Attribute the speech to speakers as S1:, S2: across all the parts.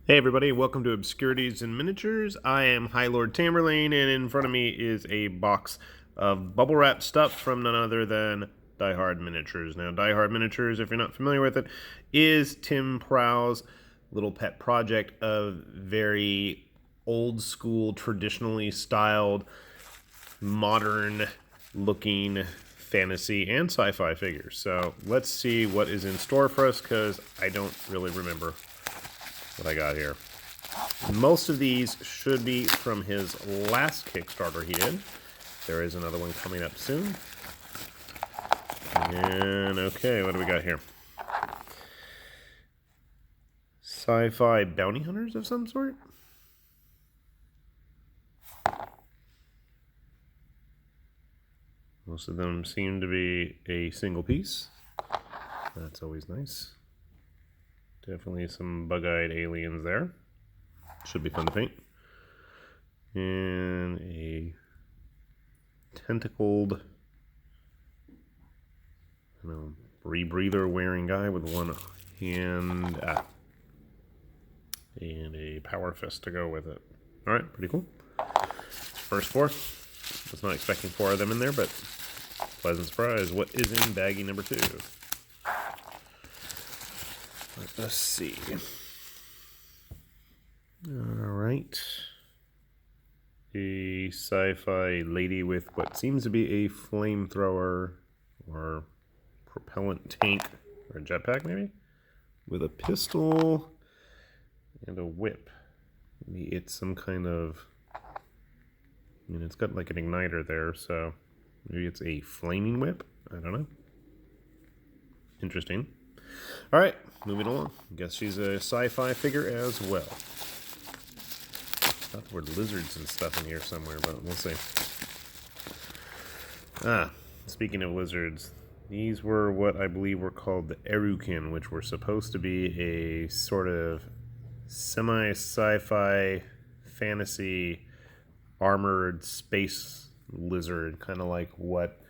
S1: Hey everybody, welcome to Obscurities in Miniatures. I am High Lord Tamerlane, and in front of me is a box of bubble wrap stuff from none other than Diehard Miniatures. Now, Diehard Miniatures, if you're not familiar with it, is Tim Prow's little pet project of very old school, traditionally styled, modern looking fantasy and sci-fi figures. So let's see what is in store for us, because I don't really remember what I got here. Most of these should be from his last Kickstarter he did. There is another one coming up soon. And okay, what do we got here? Sci-fi bounty hunters of some sort? Most of them seem to be a single piece. That's always nice. Definitely some bug-eyed aliens there. Should be fun to paint. And a tentacled, rebreather wearing guy with one hand. And a power fist to go with it. Alright, pretty cool. First four. Was not expecting four of them in there, but pleasant surprise. What is in baggie number 2? Let's see. Alright. A sci-fi lady with what seems to be a flamethrower or propellant tank or a jetpack, maybe? With a pistol and a whip. Maybe it's some kind of... it's got like an igniter there, so maybe it's a flaming whip? I don't know. Interesting. Alright, moving along. Guess she's a sci-fi figure as well. I thought there were lizards and stuff in here somewhere, but we'll see. Speaking of lizards, these were what I believe were called the eru-kin, which were supposed to be a sort of semi-sci-fi fantasy armored space lizard, kind of like what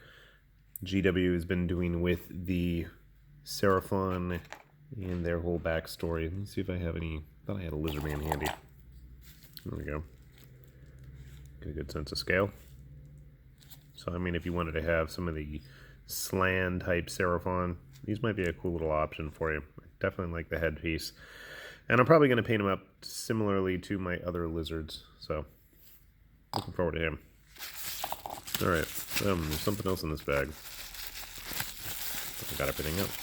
S1: GW has been doing with the Seraphon and their whole backstory. Let me see if I have any. I thought I had a lizard man handy. There we go. Get a good sense of scale. So, I mean, if you wanted to have some of the slan type Seraphon, these might be a cool little option for you. I definitely like the headpiece. And I'm probably going to paint him up similarly to my other lizards. So, looking forward to him. Alright, there's something else in this bag. I got everything else.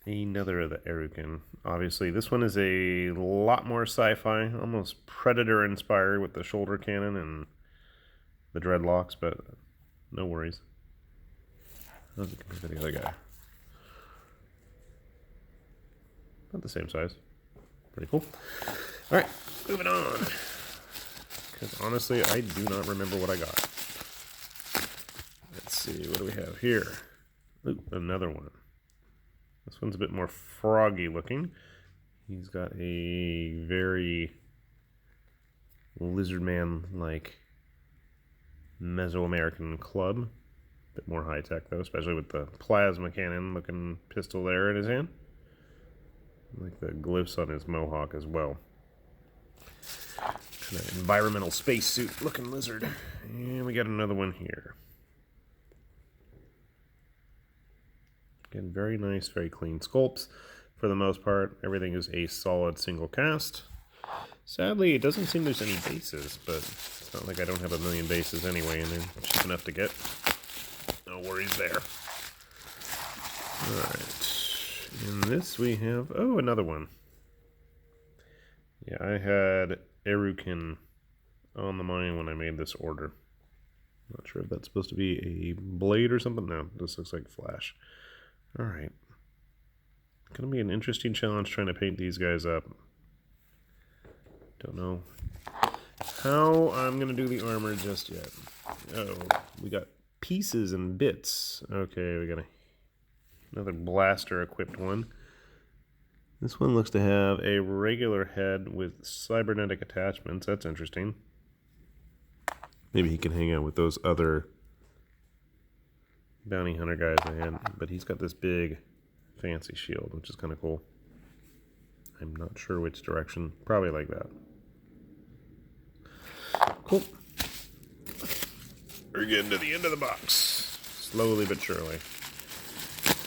S1: Another of the eru-kin. Obviously, this one is a lot more sci-fi, almost Predator inspired with the shoulder cannon and the dreadlocks, but no worries. How's it compare to the other guy? About the same size. Pretty cool. Alright, moving on. Because honestly, I do not remember what I got. Let's see, what do we have here? Ooh, another one. This one's a bit more froggy looking. He's got a very lizard man-like Mesoamerican club. A bit more high-tech though, especially with the plasma cannon looking pistol there in his hand. I like the glyphs on his mohawk as well. Kind of environmental spacesuit looking lizard. And we got another one here. Again, very nice, very clean sculpts. For the most part, everything is a solid single cast. Sadly, it doesn't seem there's any bases, but it's not like I don't have a million bases anyway, and they're cheap enough to get. No worries there. Alright. In this we have... oh, another one. Yeah, I had eru-kin on the mind when I made this order. Not sure if that's supposed to be a blade or something. No, this looks like flash. Alright. Gonna be an interesting challenge trying to paint these guys up. Don't know how I'm gonna do the armor just yet. Oh, we got pieces and bits. Okay, we got another blaster equipped one. This one looks to have a regular head with cybernetic attachments. That's interesting. Maybe he can hang out with those other bounty hunter guys I had, but he's got this big fancy shield, which is kind of cool. I'm not sure which direction. Probably like that. Cool. We're getting to the end of the box. Slowly but surely.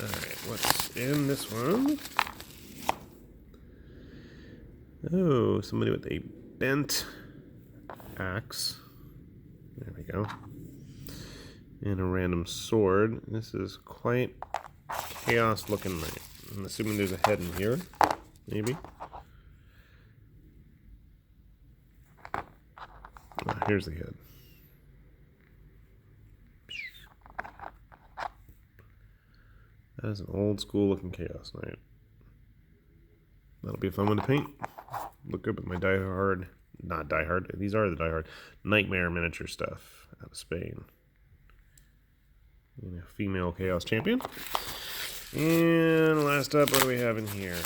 S1: Alright, what's in this one? Oh, somebody with a bent axe. There we go. And a random sword. This is quite chaos looking knight. I'm assuming there's a head in here. Maybe. Here's the head. That is an old school looking chaos knight. That'll be a fun one to paint. Look good with my Diehard, not Diehard, these are the Diehard Nightmare miniature stuff out of Spain. And a female chaos champion. And last up, what do we have in here?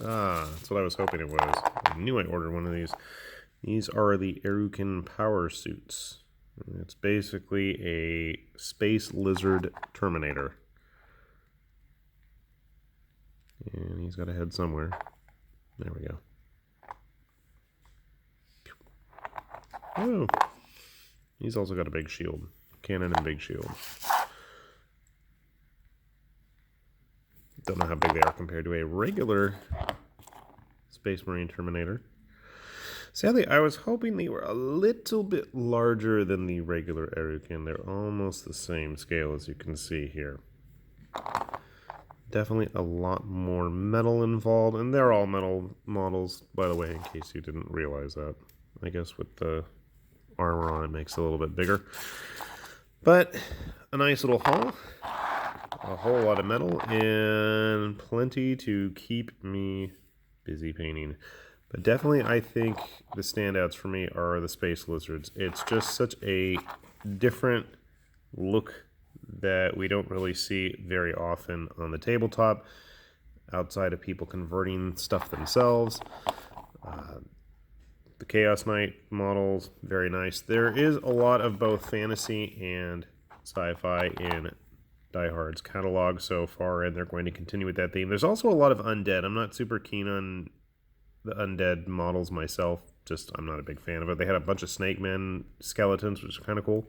S1: Ah, that's what I was hoping it was. I knew I ordered one of these. These are the eru-kin power suits. It's basically a space lizard Terminator. And he's got a head somewhere. There we go. Oh, he's also got a big shield. Cannon and big shield. Don't know how big they are compared to a regular Space Marine Terminator. Sadly, I was hoping they were a little bit larger than the regular eru-kin. They're almost the same scale as you can see here. Definitely a lot more metal involved, and they're all metal models, by the way, in case you didn't realize that. I guess with the armor on, it makes it a little bit bigger. But a nice little haul. A whole lot of metal, and plenty to keep me busy painting. But definitely, I think the standouts for me are the space lizards. It's just such a different look that we don't really see very often on the tabletop, outside of people converting stuff themselves. The Chaos Knight models, very nice. There is a lot of both fantasy and sci-fi in Diehard's catalog so far, and they're going to continue with that theme. There's also a lot of undead. I'm not super keen on the undead models myself. Just, I'm not a big fan of it. They had a bunch of Snake Men skeletons, which is kind of cool.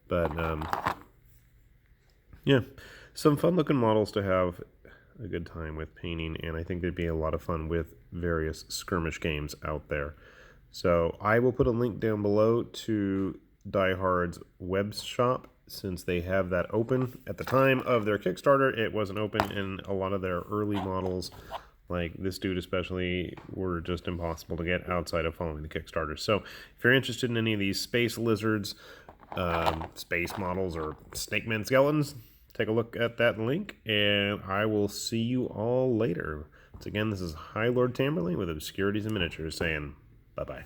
S1: But, yeah, some fun-looking models to have a good time with painting, and I think they'd be a lot of fun with various skirmish games out there. So I will put a link down below to Diehard's web shop, since they have that open. At the time of their Kickstarter, it wasn't open, and a lot of their early models, like this dude especially, were just impossible to get outside of following the Kickstarter. So if you're interested in any of these space lizards, space models, or Snake Men skeletons, take a look at that link, and I will see you all later. Once again, this is High Lord Tamerlane with Obscurities and Miniatures saying bye-bye.